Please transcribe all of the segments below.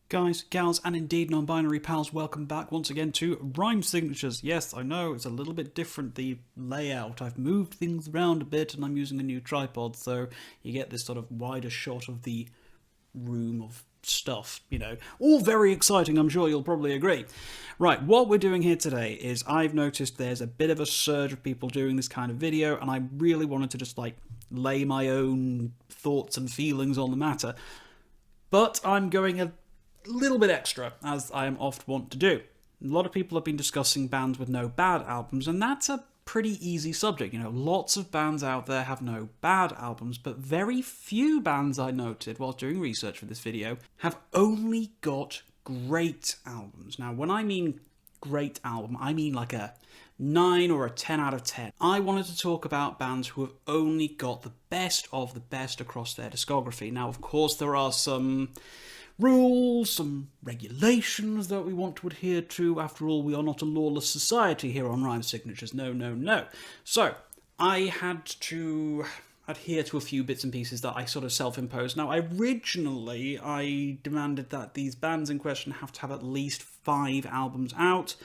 Guys, gals, and indeed non-binary pals, welcome back once again to Rhyme Signatures. Yes, I know, it's a little bit different, the layout. I've moved things around a bit and I'm using a new tripod, so you get this sort of wider shot of the room of stuff, All very exciting, I'm sure you'll probably agree. Right, what we're doing here today is I've noticed there's a bit of a surge of people doing this kind of video, and I really wanted to just, lay my own thoughts and feelings on the matter. But I'm going a little bit extra, as I am oft wont to do. A lot of people have been discussing bands with no bad albums, and that's a pretty easy subject. Lots of bands out there have no bad albums, but very few bands I noted while doing research for this video have only got great albums. Now, when I mean great album, I mean like a 9 or a 10 out of 10. I wanted to talk about bands who have only got the best of the best across their discography. Now, of course, there are some rules, some regulations that we want to adhere to. After all, we are not a lawless society here on Rhyme Signatures. No, no, no. So, I had to adhere to a few bits and pieces that I sort of self-imposed. Now, originally, I demanded that these bands in question have to have at least 5 albums out.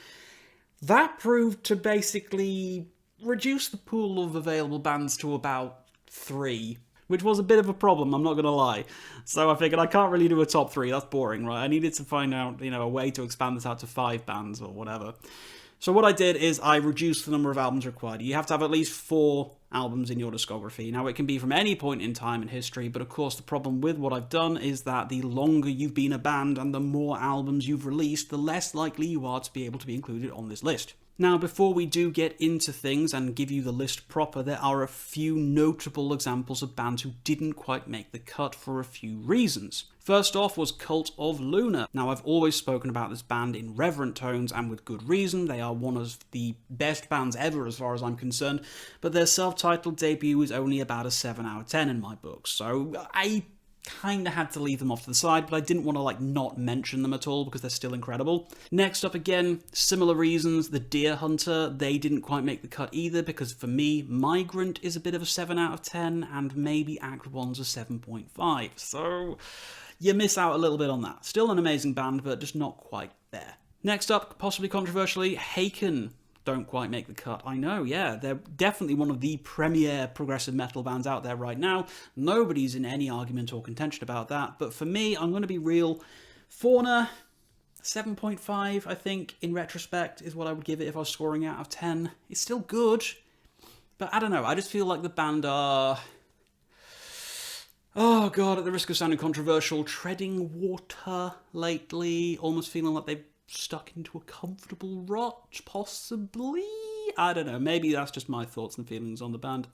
That proved to basically reduce the pool of available bands to about 3. Which was a bit of a problem, I'm not going to lie. So I figured I can't really do a top 3, that's boring, right? I needed to find out, a way to expand this out to 5 bands or whatever. So what I did is I reduced the number of albums required. You have to have at least 4 albums in your discography. Now, it can be from any point in time in history, but of course the problem with what I've done is that the longer you've been a band and the more albums you've released, the less likely you are to be able to be included on this list. Now, before we do get into things and give you the list proper, there are a few notable examples of bands who didn't quite make the cut for a few reasons. First off was Cult of Luna. Now, I've always spoken about this band in reverent tones, and with good reason. They are one of the best bands ever as far as I'm concerned, but their self-titled debut is only about a 7 out of 10 in my book, so I kind of had to leave them off to the side, but I didn't want to not mention them at all because they're still incredible. Next up again, similar reasons, the Deer Hunter, they didn't quite make the cut either because for me, Migrant is a bit of a 7 out of 10 and maybe Act 1's a 7.5, so you miss out a little bit on that. Still an amazing band, but just not quite there. Next up, possibly controversially, Haken don't quite make the cut. I know, yeah, they're definitely one of the premier progressive metal bands out there right now. Nobody's in any argument or contention about that, but for me, I'm going to be real. Fauna, 7.5, I think, in retrospect, is what I would give it if I was scoring out of 10. It's still good, but I don't know, I just feel like the band are, oh god, at the risk of sounding controversial, treading water lately, almost feeling like they've stuck into a comfortable rut, possibly? I don't know, maybe that's just my thoughts and feelings on the band.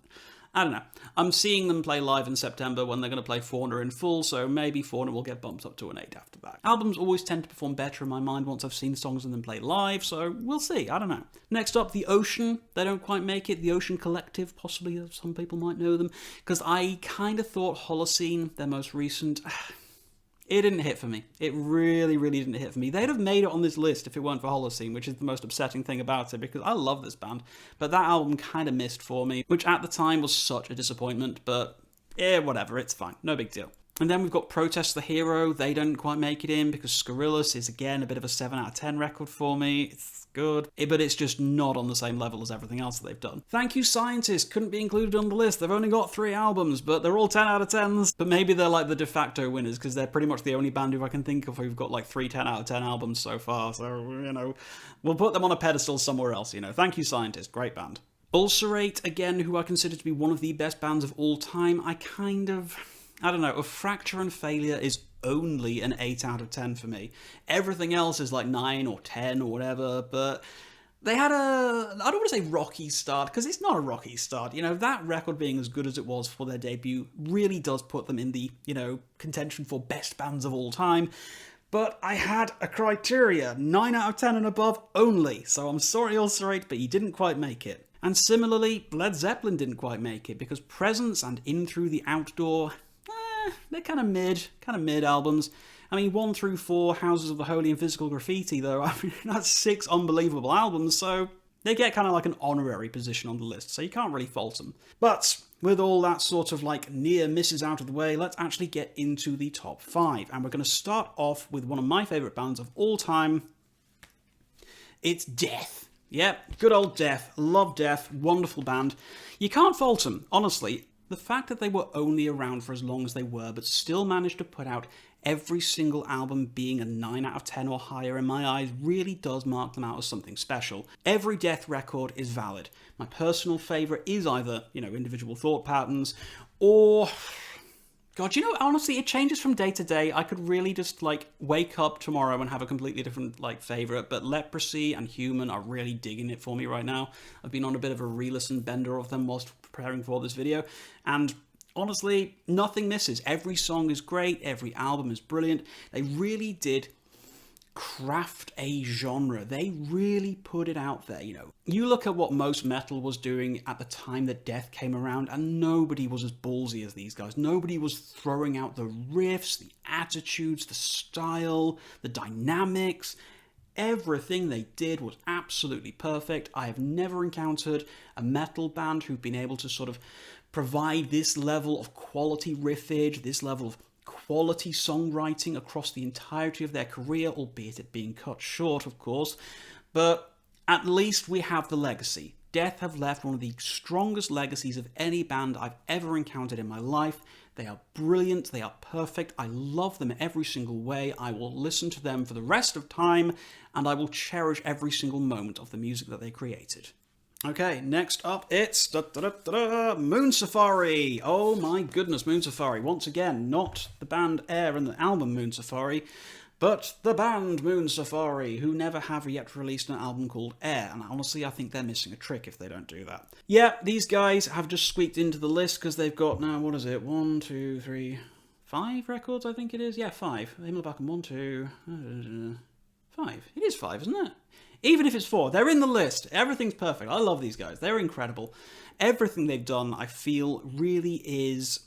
I don't know. I'm seeing them play live in September when they're going to play Fauna in full, so maybe Fauna will get bumped up to an 8 after that. Albums always tend to perform better in my mind once I've seen songs and them play live, so we'll see, I don't know. Next up, The Ocean. They don't quite make it. The Ocean Collective, possibly some people might know them, because I kind of thought Holocene, their most recent, it didn't hit for me. It really, really didn't hit for me. They'd have made it on this list if it weren't for Holocene, which is the most upsetting thing about it, because I love this band, but that album kind of missed for me, which at the time was such a disappointment, but whatever, it's fine. No big deal. And then we've got Protest the Hero. They don't quite make it in because Scurrilous is, again, a bit of a 7 out of 10 record for me. It's good, but it's just not on the same level as everything else that they've done. Thank You Scientist couldn't be included on the list. They've only got 3 albums, but they're all 10 out of 10s. But maybe they're like the de facto winners because they're pretty much the only band who I can think of who've got 3 10 out of 10 albums so far. So, we'll put them on a pedestal somewhere else, Thank You Scientist, great band. Ulcerate, again, who I consider to be one of the best bands of all time. I don't know, A Fracture and Failure is only an 8 out of 10 for me. Everything else is 9 or 10 or whatever, but they had I don't want to say rocky start, because it's not a rocky start. That record being as good as it was for their debut really does put them in the, contention for best bands of all time. But I had a criteria, 9 out of 10 and above only, so I'm sorry Ulcerate, but you didn't quite make it. And similarly, Led Zeppelin didn't quite make it, because Presence and In Through the Outdoor, they're kind of mid albums. 1 through 4, Houses of the Holy and Physical Graffiti, though, that's 6 unbelievable albums, so they get kind of like an honorary position on the list, so you can't really fault them. But with all that sort of like near misses out of the way, let's actually get into the top 5. And we're going to start off with one of my favourite bands of all time. It's Death. Yep, good old Death. Love Death. Wonderful band. You can't fault them, honestly. The fact that they were only around for as long as they were, but still managed to put out every single album being a 9 out of 10 or higher in my eyes really does mark them out as something special. Every Death record is valid. My personal favourite is either, Individual Thought Patterns, or... God, honestly, it changes from day to day. I could really just, wake up tomorrow and have a completely different, favourite, but Leprosy and Human are really digging it for me right now. I've been on a bit of a re-listen bender of them whilst preparing for this video, and honestly, nothing misses. Every song is great, every album is brilliant. They really did craft a genre. They really put it out there, You look at what most metal was doing at the time that Death came around, and nobody was as ballsy as these guys. Nobody was throwing out the riffs, the attitudes, the style, the dynamics. Everything they did was absolutely perfect. I have never encountered a metal band who've been able to sort of provide this level of quality riffage, this level of quality songwriting across the entirety of their career, albeit it being cut short, of course. But at least we have the legacy. Death have left one of the strongest legacies of any band I've ever encountered in my life. They are brilliant, they are perfect, I love them every single way, I will listen to them for the rest of time, and I will cherish every single moment of the music that they created. Okay, next up it's Moon Safari. Oh my goodness, Moon Safari. Once again, not the band Air and the album Moon Safari, but the band Moon Safari, who never have yet released an album called Air, and honestly I think they're missing a trick if they don't do that. Yeah, these guys have just squeaked into the list because they've got now, 1, 2, 3, 5 records I think it is? Yeah, 5. Himmelbach and 1, 2, 5. It is 5, isn't it? Even if it's 4, they're in the list. Everything's perfect. I love these guys. They're incredible. Everything they've done, I feel, really is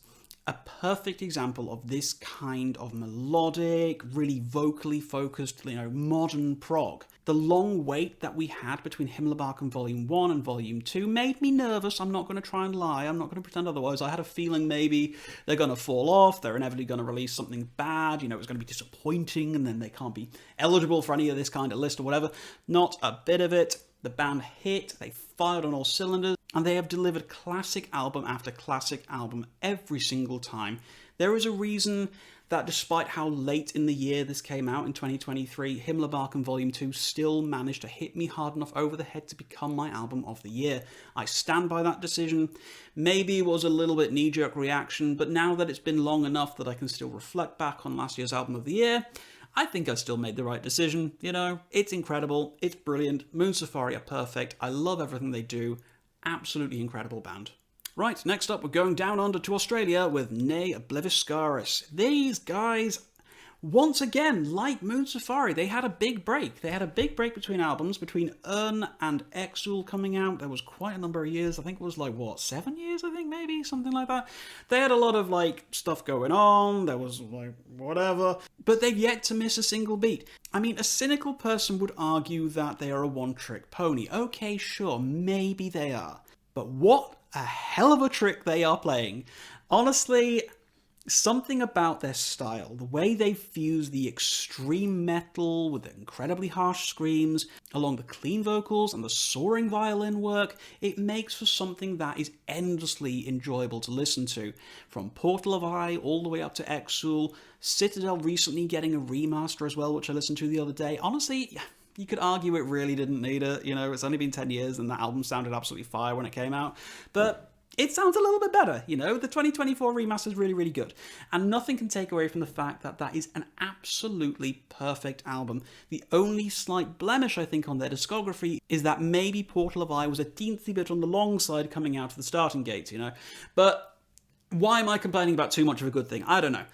a perfect example of this kind of melodic, really vocally focused, modern prog. The long wait that we had between Himmelbach Volume 1 and Volume 2 made me nervous. I'm not going to try and lie. I'm not going to pretend otherwise. I had a feeling maybe they're going to fall off. They're inevitably going to release something bad. It's going to be disappointing, and then they can't be eligible for any of this kind of list or whatever. Not a bit of it. The band hit. They fired on all cylinders. And they have delivered classic album after classic album every single time. There is a reason that despite how late in the year this came out in 2023, Himmelbach Volume 2 still managed to hit me hard enough over the head to become my album of the year. I stand by that decision. Maybe it was a little bit knee-jerk reaction, but now that it's been long enough that I can still reflect back on last year's album of the year, I think I still made the right decision. It's incredible, it's brilliant, Moon Safari are perfect, I love everything they do. Absolutely incredible band. Right, next up we're going down under to Australia with Obliviscaris. These guys, once again, like Moon Safari, they had a big break. They had a big break between albums, between Urn and Exul coming out. There was quite a number of years. I think it was 7 years, I think, maybe? Something like that. They had a lot of, stuff going on. There was, whatever. But they've yet to miss a single beat. I mean, a cynical person would argue that they are a one-trick pony. Okay, sure, maybe they are. But what a hell of a trick they are playing. Honestly, something about their style, the way they fuse the extreme metal with the incredibly harsh screams, along the clean vocals and the soaring violin work, it makes for something that is endlessly enjoyable to listen to. From Portal of Eye all the way up to Exul, Citadel recently getting a remaster as well, which I listened to the other day. Honestly, you could argue it really didn't need it. It's only been 10 years and that album sounded absolutely fire when it came out. But it sounds a little bit better, The 2024 remaster is really, really good. And nothing can take away from the fact that that is an absolutely perfect album. The only slight blemish, I think, on their discography is that maybe Portal of Eye was a teensy bit on the long side coming out of the starting gates, But why am I complaining about too much of a good thing? I don't know.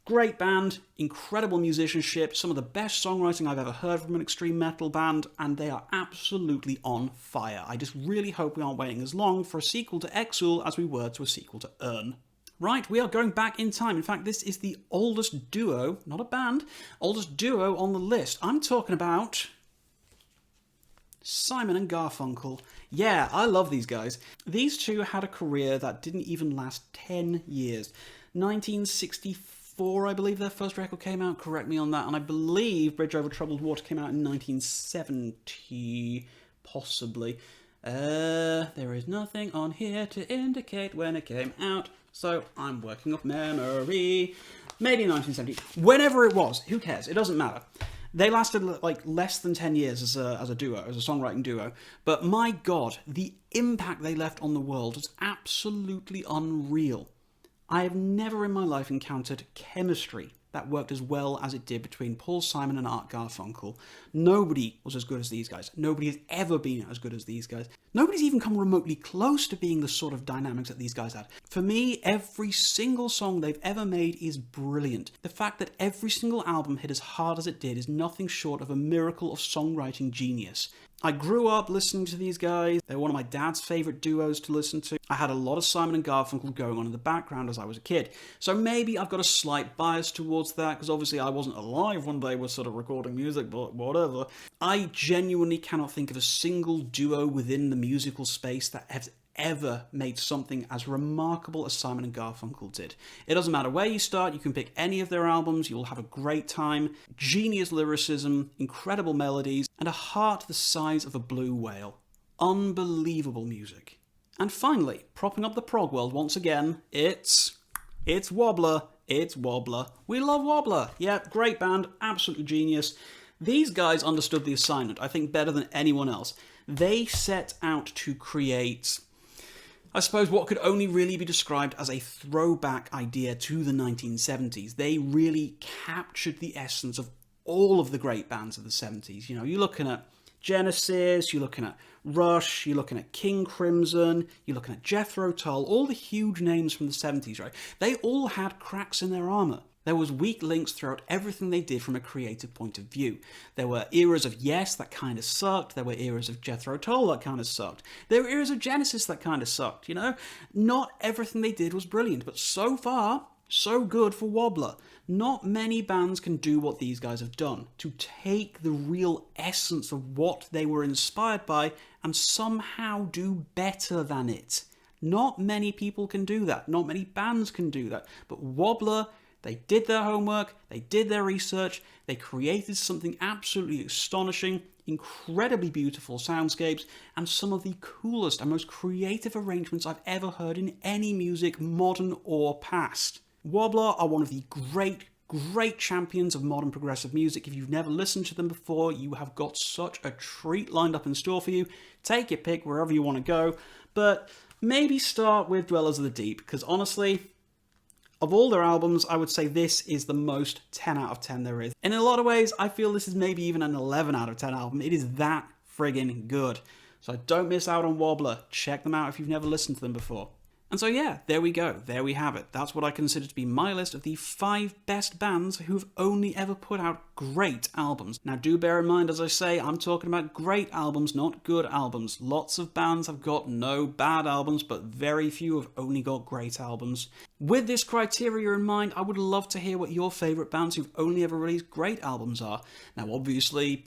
Great band, incredible musicianship, some of the best songwriting I've ever heard from an extreme metal band, and they are absolutely on fire. I just really hope we aren't waiting as long for a sequel to Exul as we were to a sequel to Urn. Right, we are going back in time. In fact, this is the oldest duo, not a band, oldest duo on the list. I'm talking about Simon and Garfunkel. Yeah, I love these guys. These two had a career that didn't even last 10 years. 1964, I believe their first record came out, correct me on that, and I believe Bridge Over Troubled Water came out in 1970, possibly. There is nothing on here to indicate when it came out, so I'm working off memory. Maybe 1970. Whenever it was, who cares? It doesn't matter. They lasted like less than 10 years as a duo, as a songwriting duo. But my God, the impact they left on the world was absolutely unreal. I have never in my life encountered chemistry that worked as well as it did between Paul Simon and Art Garfunkel. Nobody was as good as these guys. Nobody has ever been as good as these guys. Nobody's even come remotely close to being the sort of dynamics that these guys had. For me, every single song they've ever made is brilliant. The fact that every single album hit as hard as it did is nothing short of a miracle of songwriting genius. I grew up listening to these guys. They're one of my dad's favourite duos to listen to. I had a lot of Simon and Garfunkel going on in the background as I was a kid. So maybe I've got a slight bias towards that, because obviously I wasn't alive when they were sort of recording music, but whatever. I genuinely cannot think of a single duo within the musical space that has ever made something as remarkable as Simon and Garfunkel did. It doesn't matter where you start, you can pick any of their albums, you'll have a great time. Genius lyricism, incredible melodies, and a heart the size of a blue whale. Unbelievable music. And finally, propping up the prog world once again, it's Wobbler. It's Wobbler. We love Wobbler. Yeah, great band, absolutely genius. These guys understood the assignment, I think, better than anyone else. They set out to create, I suppose, what could only really be described as a throwback idea to the 1970s. They really captured the essence of all of the great bands of the 70s. You know, you're looking at Genesis, you're looking at Rush, you're looking at King Crimson, you're looking at Jethro Tull, all the huge names from the 70s, right? They all had cracks in their armour. There was weak links throughout everything they did from a creative point of view. There were eras of Yes that kind of sucked. There were eras of Jethro Tull that kind of sucked. There were eras of Genesis that kind of sucked, you know? Not everything they did was brilliant, but so far, so good for Wobbler. Not many bands can do what these guys have done, to take the real essence of what they were inspired by and somehow do better than it. Not many people can do that. Not many bands can do that. But Wobbler, they did their homework, they did their research, they created something absolutely astonishing, incredibly beautiful soundscapes, and some of the coolest and most creative arrangements I've ever heard in any music, modern or past. Wobbler are one of the great champions of modern progressive music. If you've never listened to them before, you have got such a treat lined up in store for you. Take your pick wherever you want to go, but maybe start with Dwellers of the Deep, because honestly, of all their albums, I would say this is the most 10 out of 10 there is. And in a lot of ways, I feel this is maybe even an 11 out of 10 album. It is that friggin' good. So don't miss out on Wobbler. Check them out if you've never listened to them before. And so yeah, there we go. There we have it. That's what I consider to be my list of the 5 best bands who've only ever put out great albums. Now do bear in mind, as I say, I'm talking about great albums, not good albums. Lots of bands have got no bad albums, but very few have only got great albums. With this criteria in mind, I would love to hear what your favourite bands who've only ever released great albums are. Now obviously,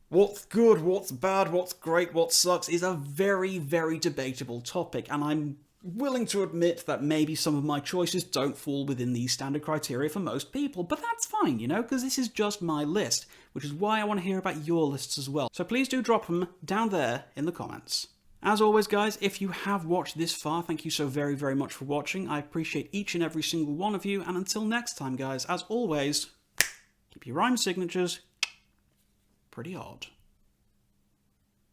what's good, what's bad, what's great, what sucks is a very debatable topic, and I'm willing to admit that maybe some of my choices don't fall within these standard criteria for most people, but that's fine, you know, because this is just my list, which is why I want to hear about your lists as well. So please do drop them down there in the comments. As always, guys, if you have watched this far, thank you so very much for watching. I appreciate each and every single one of you, and until next time, guys, as always, keep your rhyme signatures pretty odd.